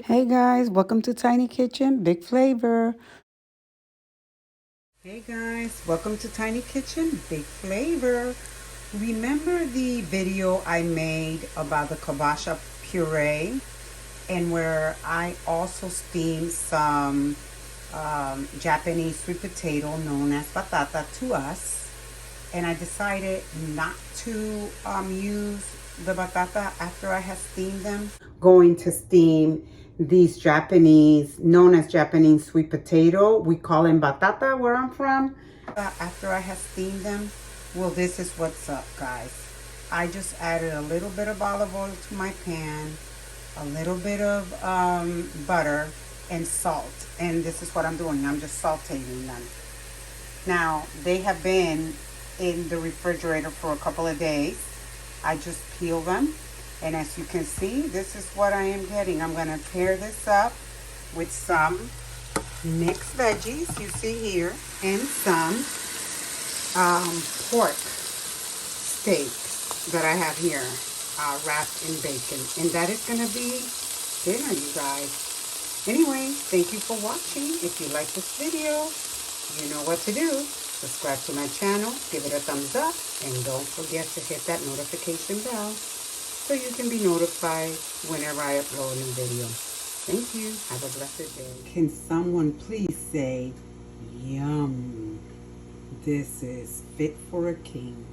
Hey guys, welcome to Tiny Kitchen, Big Flavor. Hey guys, welcome to Tiny Kitchen, Big Flavor. Remember the video I made about the kielbasa puree and where I also steamed some Japanese sweet potato known as batata to us, and I decided not to use the batata after I had steamed them. Going to steam these Japanese, known as Japanese sweet potato. We call them batata where I'm from. After I had steamed them, well, this is what's up, guys. I just added a little bit of olive oil to my pan, a little bit of butter, and salt. And this is what I'm doing. I'm just sauteing them. Now, they have been in the refrigerator for a couple of days. I just peel them. And as you can see, this is what I am getting. I'm going to pair this up with some mixed veggies, you see here, and some pork steaks that I have here wrapped in bacon. And that is going to be dinner, you guys. Anyway, thank you for watching. If you like this video, you know what to do. Subscribe to my channel, give it a thumbs up, and don't forget to hit that notification bell so you can be notified whenever I upload a new video. Thank you. Have a blessed day. Can someone please say, yum? This is fit for a king.